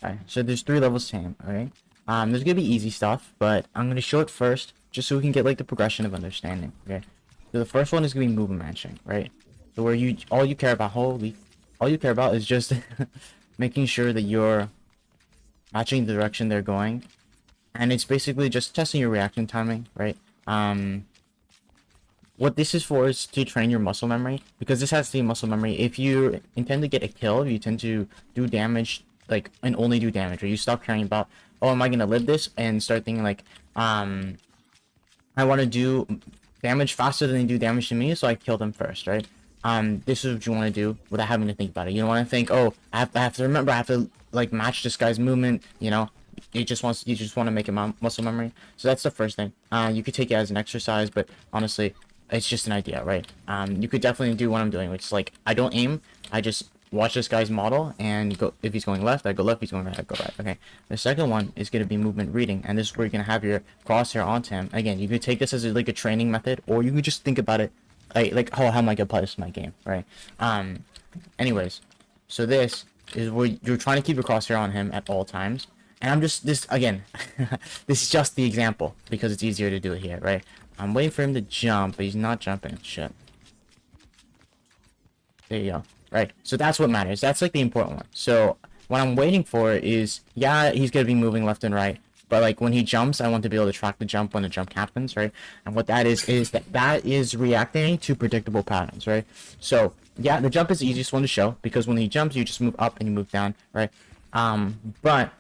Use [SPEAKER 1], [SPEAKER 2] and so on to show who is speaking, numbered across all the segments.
[SPEAKER 1] Alright, so there's 3 levels to aim, alright? There's gonna be easy stuff, but I'm gonna show it first, just so we can get like the progression of understanding, okay? So the first one is gonna be movement matching, right? So where all you care about, all you care about is just making sure that you're matching the direction they're going, and it's basically just testing your reaction timing, right? What this is for is to train your muscle memory, because this has to be muscle memory. If you intend to get a kill, you tend to do damage, like, and only do damage, or you stop caring about, oh, am I gonna live this, and start thinking like, I want to do damage faster than they do damage to me, so I kill them first, right? This is what you want to do without having to think about it. You don't want to think, oh, I have to remember, I have to like match this guy's movement, you know. You just want to make it muscle memory. So that's the first thing. You could take it as an exercise, but honestly, it's just an idea, right? You could definitely do what I'm doing, which is like, I don't aim, I just watch this guy's model, and go, if he's going left, I go left, if he's going right, I go right, okay? The second one is going to be movement reading, and this is where you're going to have your crosshair onto him. Again, you could take this as like a training method, or you could just think about it like, oh, how am I going to apply this to my game, right? Anyways, so this is where you're trying to keep your crosshair on him at all times. And I'm just, this, again, this is just the example, because it's easier to do it here, right? I'm waiting for him to jump, but he's not jumping. Shit. There you go. Right. So that's what matters. That's like the important one. So what I'm waiting for is, yeah, he's going to be moving left and right. But like when he jumps, I want to be able to track the jump when the jump happens, right? And what that is that is reacting to predictable patterns, right? So yeah, the jump is the easiest one to show, because when he jumps, you just move up and you move down, right? But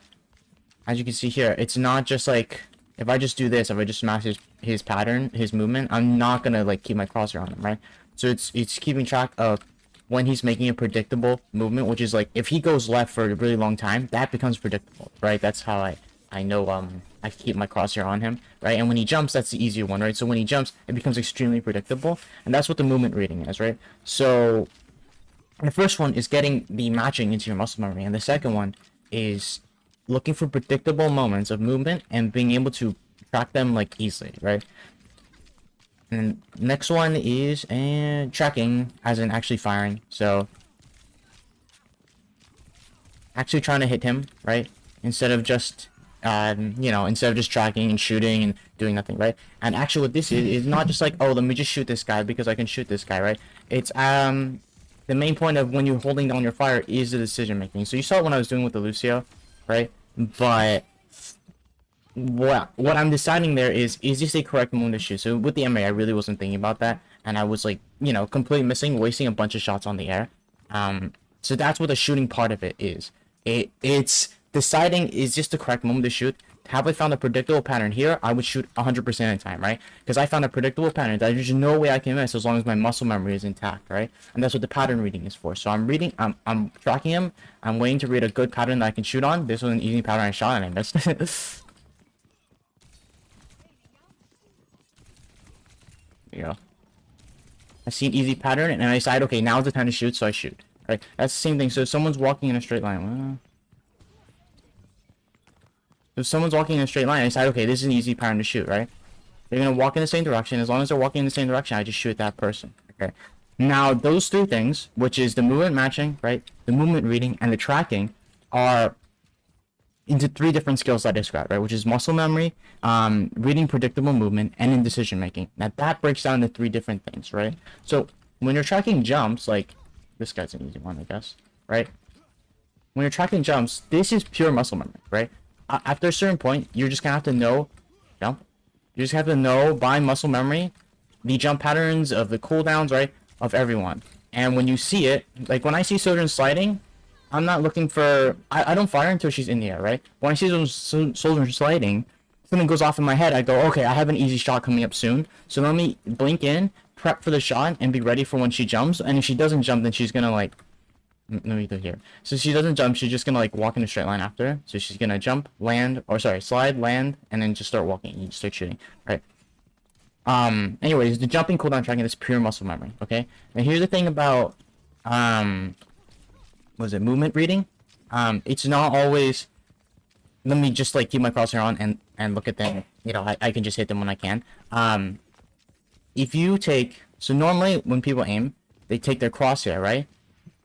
[SPEAKER 1] as you can see here, it's not just like, if I just do this, if I just match his pattern, his movement, I'm not gonna like keep my crosshair on him, right? So it's keeping track of when he's making a predictable movement, which is like, if he goes left for a really long time, that becomes predictable, right? That's how I know I keep my crosshair on him, right? And when he jumps, that's the easier one, right? So when he jumps, it becomes extremely predictable, and that's what the movement reading is, right? So the first one is getting the matching into your muscle memory, and the second one is looking for predictable moments of movement and being able to track them like easily, right? And next one is tracking, as in actually firing. So actually trying to hit him, right? Instead of just instead of just tracking and shooting and doing nothing, right? And actually what this is not just like, oh, let me just shoot this guy because I can shoot this guy, right? It's the main point of when you're holding down your fire is the decision making. So you saw it when I was doing with the Lucio, right? But what I'm deciding there is this a correct moment to shoot? So with the MA, I really wasn't thinking about that, and I was like, completely wasting a bunch of shots on the air. So that's what the shooting part of it is. It's deciding, is this the correct moment to shoot? Have I found a predictable pattern here? I would shoot 100% of the time, right? Because I found a predictable pattern that there's no way I can miss as long as my muscle memory is intact, right? And that's what the pattern reading is for. So I'm tracking him. I'm waiting to read a good pattern that I can shoot on. This was an easy pattern I shot and I missed. There you go. I see an easy pattern and I decide, okay, now's the time to shoot, so I shoot. Right? That's the same thing. So if someone's walking in a straight line, if someone's walking in a straight line, I decide, okay, this is an easy pattern to shoot, right? They're gonna walk in the same direction. As long as they're walking in the same direction, I just shoot that person. Okay. Now those 3 things, which is the movement matching, right, the movement reading, and the tracking, are into 3 different skills I described, right? Which is muscle memory, reading predictable movement, and in decision making. Now that breaks down into 3 different things, right? So when you're tracking jumps, like this guy's an easy one, I guess, right? When you're tracking jumps, this is pure muscle memory, right? After a certain point, you're just gonna have to know jump. You just have to know by muscle memory the jump patterns of the cooldowns, right, of everyone. And when you see it, like when I see Sojourn sliding, I'm not looking for, I don't fire until she's in the air, right? When I see Sojourn sliding, something goes off in my head. I go, okay, I have an easy shot coming up soon, so let me blink in, prep for the shot, and be ready for when she jumps. And if she doesn't jump, then she's gonna like, let me do here. So she doesn't jump, she's just gonna like walk in a straight line after. So she's gonna jump, land, or sorry, slide, land, and then just start walking. You just start shooting, right? Anyways, the jumping cooldown tracking is pure muscle memory, okay? And here's the thing about, was it movement reading? It's not always, let me just like keep my crosshair on and look at them. I can just hit them when I can. If you take, so normally when people aim, they take their crosshair, right?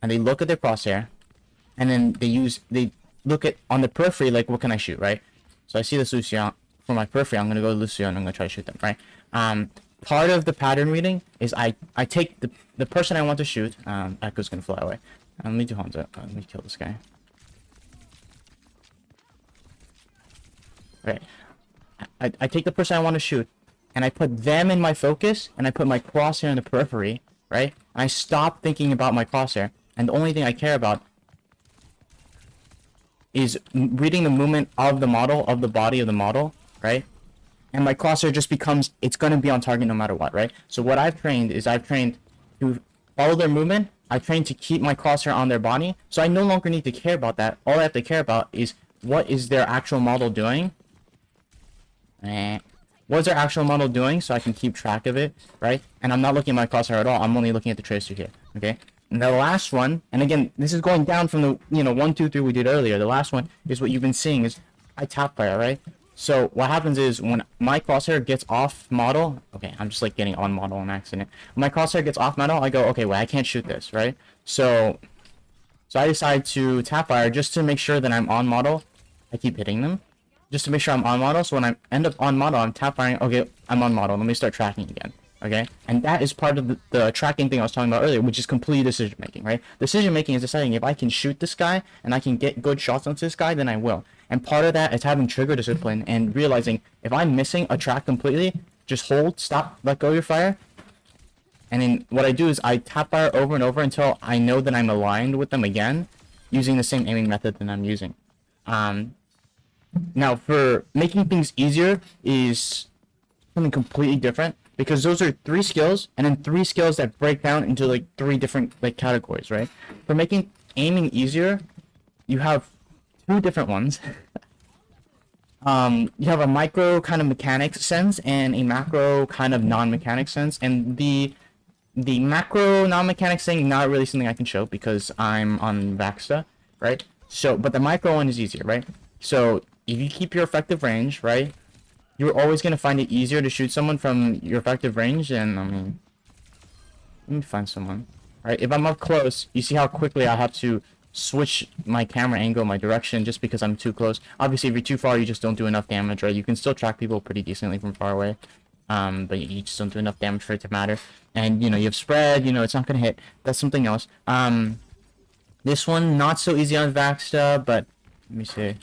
[SPEAKER 1] And they look at their crosshair, and then they look at on the periphery, like what can I shoot, right? So I see this Lucian for my periphery. I'm gonna go to Lucian and I'm gonna try to shoot them, right? Part of the pattern reading is I take the person I want to shoot. Echo's gonna fly away. Let me do Hanzo. Let me kill this guy. Right. I take the person I want to shoot, and I put them in my focus, and I put my crosshair in the periphery, right? And I stop thinking about my crosshair, and the only thing I care about is reading the movement of the model, of the body of the model, right? And my crosshair just becomes, it's going to be on target no matter what, right? So what I've trained is I've trained to follow their movement. I've trained to keep my crosshair on their body. So I no longer need to care about that. All I have to care about is what is their actual model doing. What's their actual model doing so I can keep track of it, right? And I'm not looking at my crosshair at all. I'm only looking at the tracer here, okay? And the last one, and again, this is going down from the, 1, 2, 3 we did earlier. The last one is what you've been seeing is I tap fire, right? So what happens is when my crosshair gets off model, okay, I'm just like getting on model on accident. When my crosshair gets off model, I go, okay, well, I can't shoot this, right? So I decide to tap fire just to make sure that I'm on model. I keep hitting them just to make sure I'm on model. So when I end up on model, I'm tap firing. Okay, I'm on model. Let me start tracking again. Okay, and that is part of the tracking thing I was talking about earlier, which is complete decision making, right? Decision making is deciding if I can shoot this guy and I can get good shots onto this guy, then I will. And part of that is having trigger discipline and realizing if I'm missing a track completely, just hold, stop, let go of your fire. And then what I do is I tap fire over and over until I know that I'm aligned with them again, using the same aiming method that I'm using. Now, for making things easier is something completely different, because those are 3 skills, and then 3 skills that break down into like 3 different like categories, right? For making aiming easier, you have 2 different ones. You have a micro kind of mechanics sense and a macro kind of non-mechanics sense, and the macro non-mechanics thing not really something I can show because I'm on Vaxta, right? So, but the micro one is easier, right? So if you keep your effective range, right, you're always going to find it easier to shoot someone from your effective range. And I mean, let me find someone. All right, if I'm up close, you see how quickly I have to switch my camera angle, my direction, just because I'm too close. Obviously, if you're too far, you just don't do enough damage, right? You can still track people pretty decently from far away, but you just don't do enough damage for it to matter. And, you have spread, it's not going to hit. That's something else. This one, not so easy on Vaxta, but let me see.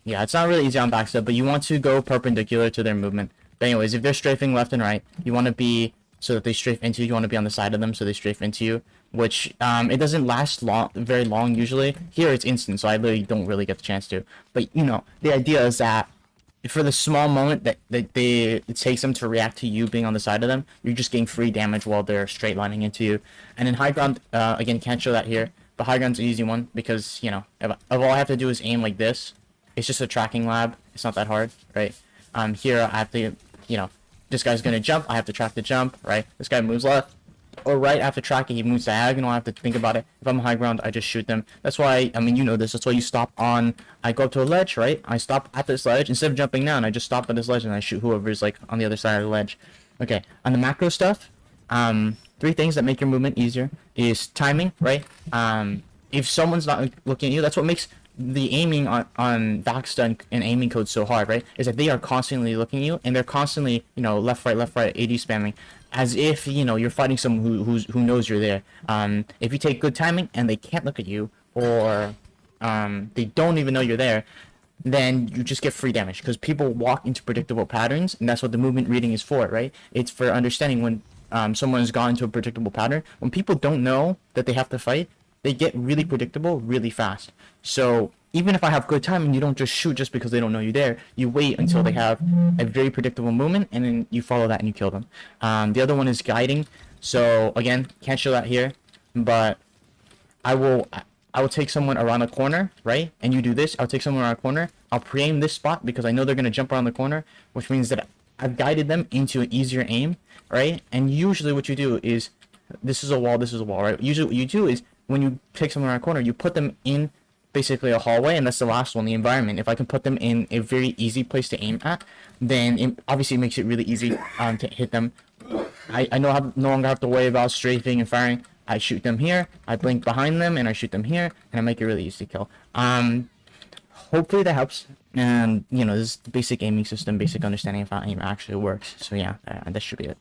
[SPEAKER 1] Yeah, it's not really easy on Vaxta, but you want to go perpendicular to their movement. But anyways, if they're strafing left and right, you want to be, so that they strafe into you, you want to be on the side of them so they strafe into you, which, it doesn't last very long usually. Here it's instant, so I literally don't really get the chance to. But, the idea is that for the small moment that it takes them to react to you being on the side of them, you're just getting free damage while they're straight lining into you. And in high ground, again, can't show that here, but high ground's an easy one because, if all I have to do is aim like this, it's just a tracking lab. It's not that hard, right? Here I have to, this guy's gonna jump. I have to track the jump, right? This guy moves left or right. I have to track it. He moves diagonal. I have to think about it. If I'm high ground, I just shoot them. That's why, I mean, this. That's why you stop on. I go up to a ledge, right? I stop at this ledge instead of jumping down. I just stop at this ledge and I shoot whoever's like on the other side of the ledge. Okay. On the macro stuff, 3 things that make your movement easier is timing, right? If someone's not looking at you, that's what makes the aiming on Vaxta and aiming code so hard, right? Is that they are constantly looking at you and they're constantly, left, right, AD spamming, as if, you're fighting someone who knows you're there. If you take good timing and they can't look at you, or they don't even know you're there, then you just get free damage because people walk into predictable patterns, and that's what the movement reading is for, right? It's for understanding when someone has gone into a predictable pattern. When people don't know that they have to fight, they get really predictable really fast. So even if I have good timing, you don't just shoot just because they don't know you're there. You wait until they have a very predictable movement, and then you follow that and you kill them. The other one is guiding. So again, can't show that here, but I will take someone around the corner, right? And you do this. I'll take someone around the corner. I'll pre-aim this spot because I know they're gonna jump around the corner, which means that I've guided them into an easier aim, right? And usually what you do is, this is a wall, right? Usually what you do is, when you take someone around a corner, you put them in basically a hallway, and that's the last one, the environment. If I can put them in a very easy place to aim at, then it obviously makes it really easy to hit them. I no longer have to worry about strafing and firing, I shoot them here, I blink behind them, and I shoot them here, and I make it really easy to kill. Hopefully that helps. And, you know, this is the basic aiming system, basic understanding of how aim actually works. So yeah, that should be it.